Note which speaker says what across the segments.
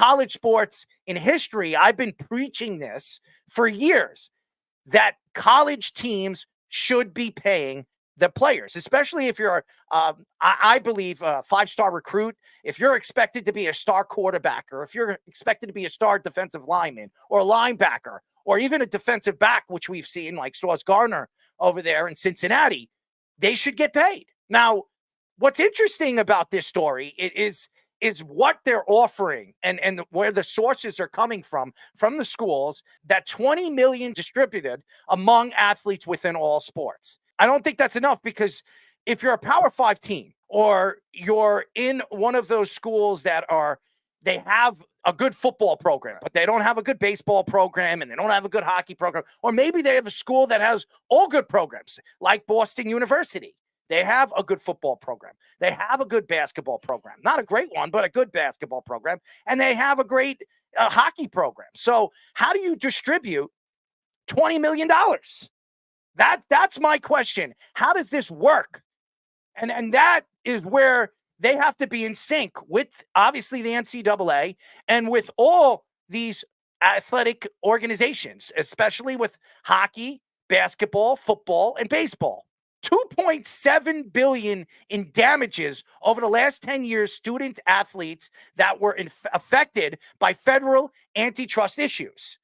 Speaker 1: college sports in history, I've been preaching this for years, that college teams should be paying the players, especially if you're, I believe, a five-star recruit. If you're expected to be a star quarterback, or if you're expected to be a star defensive lineman or a linebacker, or even a defensive back, which we've seen like Sauce Gardner over there in Cincinnati, they should get paid. Now, what's interesting about this story is what they're offering and where the sources are coming from the schools, that 20 million distributed among athletes within all sports. I don't think that's enough, because if you're a Power 5 team, or you're in one of those schools that they have a good football program, but they don't have a good baseball program, and they don't have a good hockey program, or maybe they have a school that has all good programs, like Boston University. They have a good football program. They have a good basketball program. Not a great one, but a good basketball program. And they have a great hockey program. So how do you distribute $20 million? That's my question. How does this work? And that is where they have to be in sync with, obviously, the NCAA and with all these athletic organizations, especially with hockey, basketball, football, and baseball. $2.7 billion in damages over the last 10 years, student athletes that were affected by federal antitrust issues.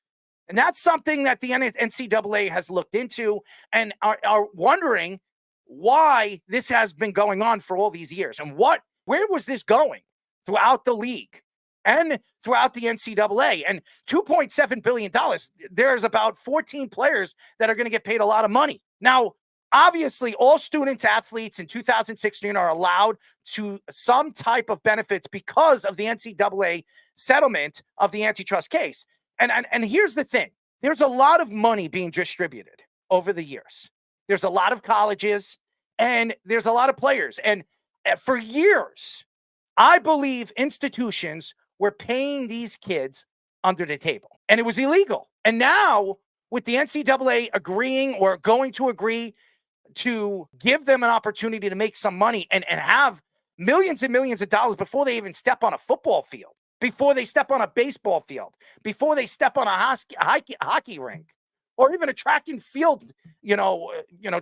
Speaker 1: And that's something that the NCAA has looked into and are wondering why this has been going on for all these years, and where was this going throughout the league and throughout the NCAA. And $2.7 billion, there's about 14 players that are going to get paid a lot of money. Now, obviously, all student athletes in 2016 are allowed to some type of benefits because of the NCAA settlement of the antitrust case. And here's the thing. There's a lot of money being distributed over the years. There's a lot of colleges, and there's a lot of players. And for years, I believe institutions were paying these kids under the table, and it was illegal. And now, with the NCAA agreeing or going to agree to give them an opportunity to make some money and have millions and millions of dollars before they even step on a football field, before they step on a baseball field, before they step on a hockey rink, or even a track and field,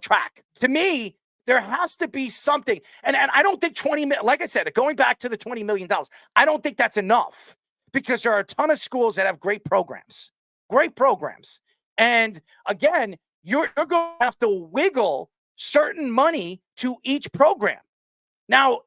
Speaker 1: track. To me, there has to be something. And I don't think like I said, going back to the $20 million, I don't think that's enough, because there are a ton of schools that have great programs. And again, you're going to have to wiggle certain money to each program. Now,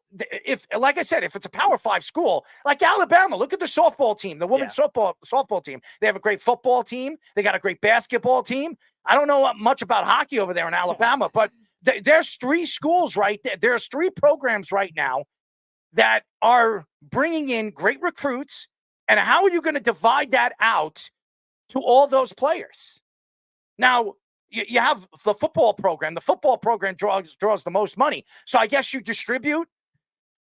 Speaker 1: like I said, if it's a Power 5 school, like Alabama, look at the softball team, the women's softball team. They have a great football team. They got a great basketball team. I don't know much about hockey over there in Alabama, but there's 3 schools right there. There's 3 programs right now that are bringing in great recruits. And how are you going to divide that out to all those players? Now, you have the football program. The football program draws the most money. So I guess you distribute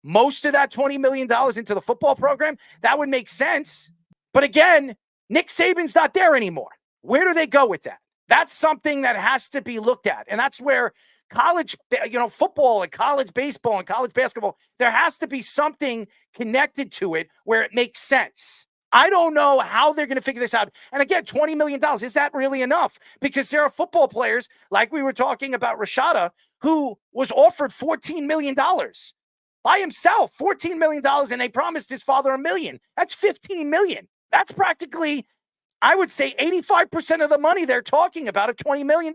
Speaker 1: most of that $20 million into the football program. That would make sense. But again, Nick Saban's not there anymore. Where do they go with that? That's something that has to be looked at. And that's where college, football and college baseball and college basketball, there has to be something connected to it where it makes sense. I don't know how they're going to figure this out. And again, $20 million, is that really enough? Because there are football players, like we were talking about Rashada, who was offered $14 million by himself, $14 million, and they promised his father $1 million. That's $15 million. That's practically, I would say, 85% of the money they're talking about of $20 million.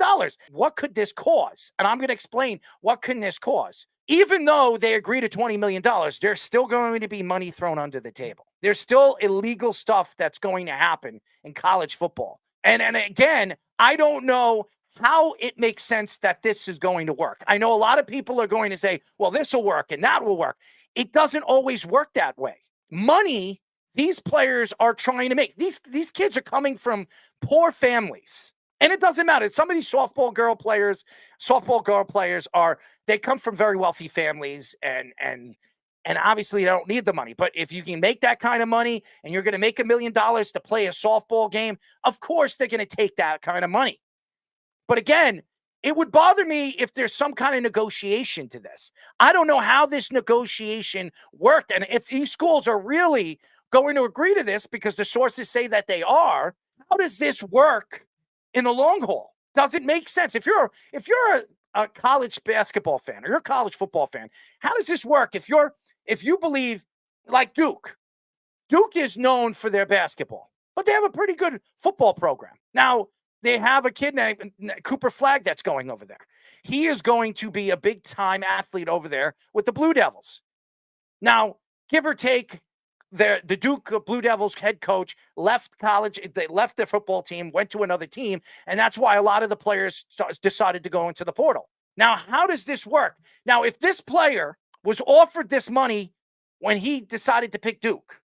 Speaker 1: What could this cause? And I'm going to explain what can this cause. Even though they agree to $20 million, there's still going to be money thrown under the table. There's still illegal stuff that's going to happen in college football. And again, I don't know how it makes sense that this is going to work. I know a lot of people are going to say, well, this will work and that will work. It doesn't always work that way. Money, these players are trying to make. These kids are coming from poor families. And it doesn't matter. Some of these softball girl players they come from very wealthy families and obviously they don't need the money. But if you can make that kind of money and you're going to make $1 million to play a softball game, of course they're going to take that kind of money. But again, it would bother me if there's some kind of negotiation to this. I don't know how this negotiation worked. And if these schools are really going to agree to this because the sources say that they are. How does this work in the long haul? Does it make sense? If you're a college basketball fan or you're a college football fan, how does this work? If you believe like Duke is known for their basketball, but they have a pretty good football program. Now, they have a kid named Cooper Flagg that's going over there. He is going to be a big-time athlete over there with the Blue Devils. Now, give or take, the Duke Blue Devils head coach left college. They left their football team, went to another team, and that's why a lot of the players decided to go into the portal. Now, how does this work? Now, if this player was offered this money when he decided to pick Duke,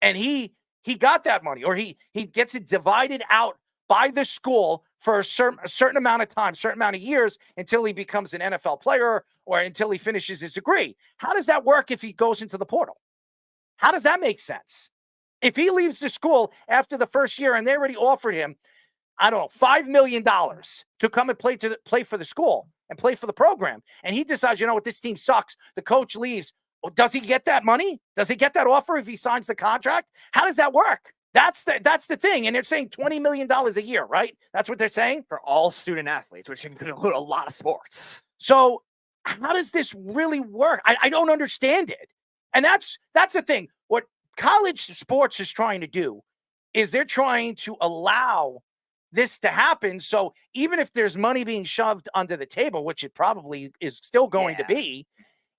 Speaker 1: and he got that money, or he gets it divided out by the school for a certain amount of time, certain amount of years until he becomes an NFL player or until he finishes his degree. How does that work if he goes into the portal? How does that make sense? If he leaves the school after the first year and they already offered him, I don't know, $5 million to come and play for the school and play for the program, and he decides, you know what, this team sucks, the coach leaves, does he get that money? Does he get that offer if he signs the contract? How does that work? That's the thing. And they're saying $20 million a year, right? That's what they're saying?
Speaker 2: For all student athletes, which can include a lot of sports.
Speaker 1: So how does this really work? I don't understand it. And that's the thing. What college sports is trying to do is they're trying to allow this to happen. So even if there's money being shoved under the table, which it probably is still going to be,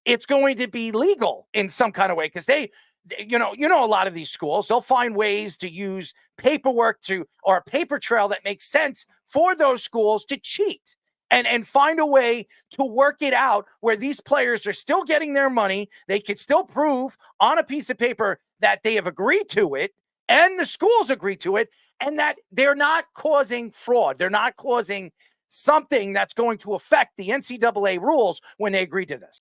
Speaker 1: it's going to be legal in some kind of way, because you know, a lot of these schools, they'll find ways to use paperwork or a paper trail that makes sense for those schools to cheat and find a way to work it out where these players are still getting their money. They could still prove on a piece of paper that they have agreed to it and the schools agree to it, and that they're not causing fraud. They're not causing something that's going to affect the NCAA rules when they agree to this.